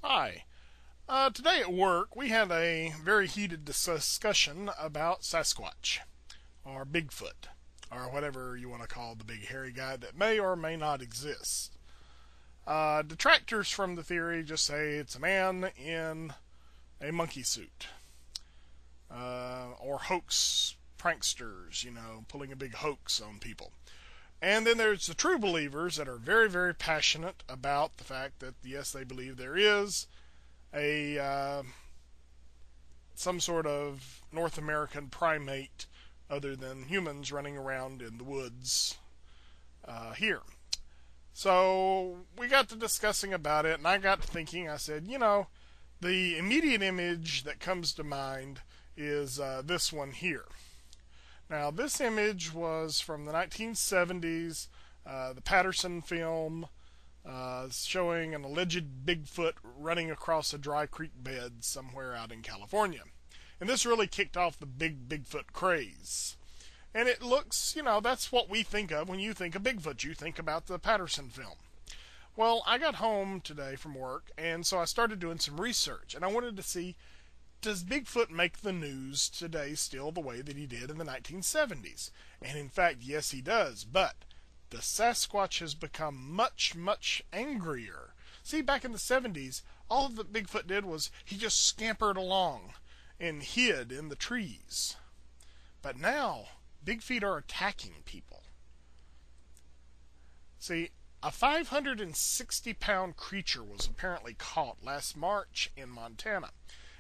Hi. Today at work, we had a very heated discussion about Sasquatch, or Bigfoot, or whatever you want to call the big hairy guy that may or may not exist. Detractors from the theory just say it's a man in a monkey suit, or hoax pranksters, pulling a big hoax on people. And then there's the true believers that are very, very passionate about the fact that, yes, they believe there is some sort of North American primate other than humans running around in the woods here. So we got to discussing about it, and I got to thinking, I said, the immediate image that comes to mind is this one here. Now, this image was from the 1970s, the Patterson film, showing an alleged Bigfoot running across a dry creek bed somewhere out in California. And this really kicked off the Bigfoot craze. And it looks, that's what we think of when you think of Bigfoot. You think about the Patterson film. Well, I got home today from work, and so I started doing some research. And I wanted to see, does Bigfoot make the news today still the way that he did in the 1970s? And in fact, yes, he does. But the Sasquatch has become much, much angrier. See, back in the 70s, all that Bigfoot did was he just scampered along and hid in the trees. But now, big feet are attacking people. See, a 560-pound creature was apparently caught last March in Montana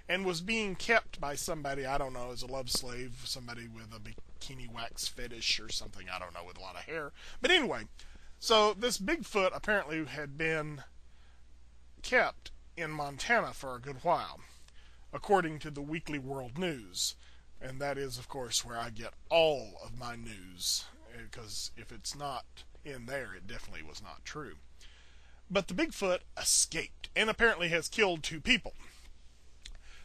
and was being kept by somebody, I don't know, as a love slave, somebody with a bikini wax fetish or something, I don't know, with a lot of hair. But anyway, so this Bigfoot apparently had been kept in Montana for a good while, according to the Weekly World News. And that is, of course, where I get all of my news, because if it's not in there, it definitely was not true. But the Bigfoot escaped and apparently has killed 2 people.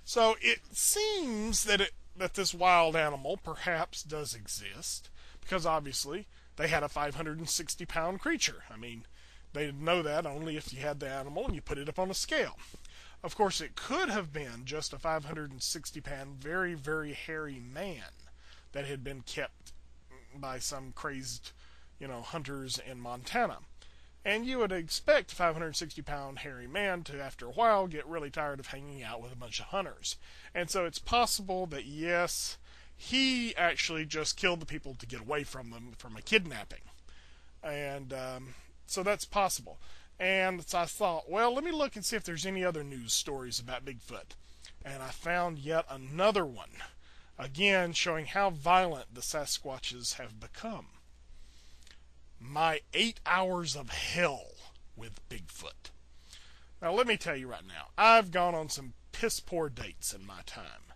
So it seems that this wild animal perhaps does exist, because obviously they had a 560-pound creature. I mean, they'd know that only if you had the animal and you put it up on a scale. Of course, it could have been just a 560-pound, very, very hairy man that had been kept by some crazed, hunters in Montana. And you would expect a 560-pound hairy man to, after a while, get really tired of hanging out with a bunch of hunters. And so it's possible that, yes, he actually just killed the people to get away from them from a kidnapping. And so that's possible. And so I thought, well, let me look and see if there's any other news stories about Bigfoot. And I found yet another one, again showing how violent the Sasquatches have become. My 8 hours of hell with Bigfoot. Now, let me tell you right now, I've gone on some piss-poor dates in my time.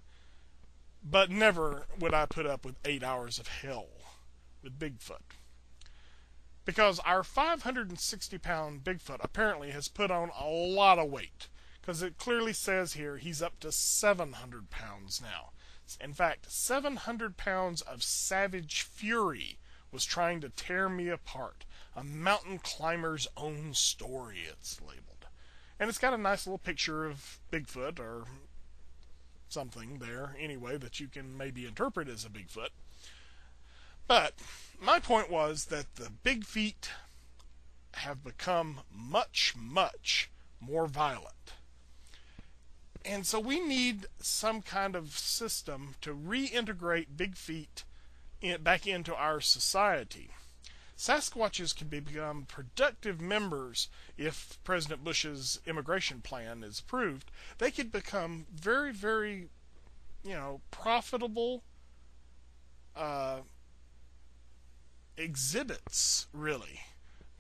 But never would I put up with 8 hours of hell with Bigfoot. Because our 560-pound Bigfoot apparently has put on a lot of weight. Because it clearly says here he's up to 700 pounds now. In fact, 700 pounds of savage fury was trying to tear me apart. A mountain climber's own story, it's labeled. And it's got a nice little picture of Bigfoot, or something there, anyway, that you can maybe interpret as a Bigfoot. But my point was that the big feet have become much, much more violent. And so we need some kind of system to reintegrate big feet back into our society. Sasquatches can become productive members if President Bush's immigration plan is approved. They could become very, very, profitable exhibits, really.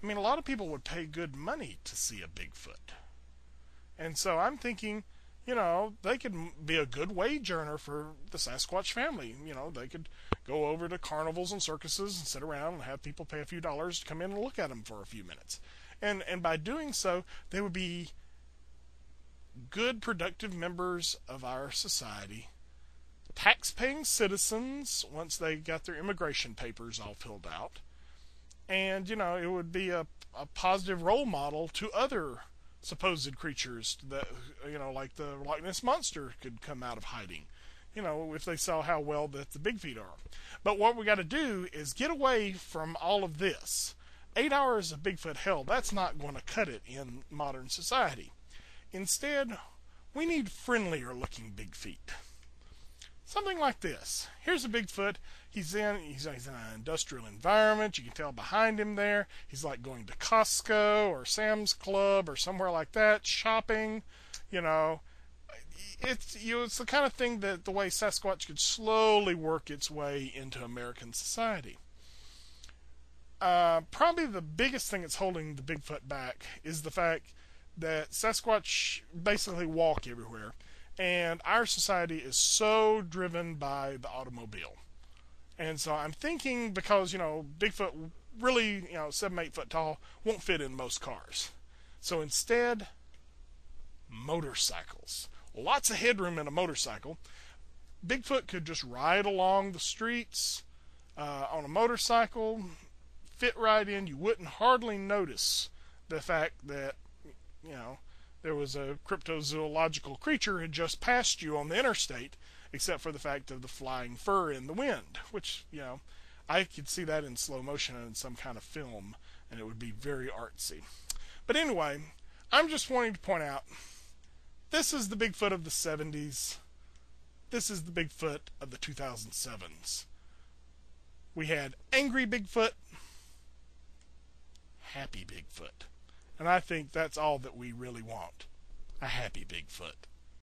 I mean, a lot of people would pay good money to see a Bigfoot. And so I'm thinking, they could be a good wage earner for the Sasquatch family. They could go over to carnivals and circuses and sit around and have people pay a few dollars to come in and look at them for a few minutes. And by doing so, they would be good, productive members of our society, tax-paying citizens once they got their immigration papers all filled out. And, it would be a positive role model to other supposed creatures that, like the Loch Ness Monster could come out of hiding, if they saw how well that the big feet are. But what we got to do is get away from all of this. 8 hours of Bigfoot hell, that's not going to cut it in modern society. Instead, we need friendlier looking big feet. Something like this. Here's a Bigfoot. He's in an industrial environment. You can tell behind him there. He's like going to Costco or Sam's Club or somewhere like that, shopping. It's the kind of thing that the way Sasquatch could slowly work its way into American society. Probably the biggest thing that's holding the Bigfoot back is the fact that Sasquatch basically walk everywhere. And our society is so driven by the automobile. And so I'm thinking, because, Bigfoot really, 7-8 foot tall, won't fit in most cars. So instead, motorcycles. Lots of headroom in a motorcycle. Bigfoot could just ride along the streets on a motorcycle, fit right in. You wouldn't hardly notice the fact that, there was a cryptozoological creature had just passed you on the interstate, except for the fact of the flying fur in the wind, which, I could see that in slow motion in some kind of film, and it would be very artsy. But anyway, I'm just wanting to point out, this is the Bigfoot of the 70s. This is the Bigfoot of the 2007s. We had angry Bigfoot, happy Bigfoot. And I think that's all that we really want. A happy Bigfoot.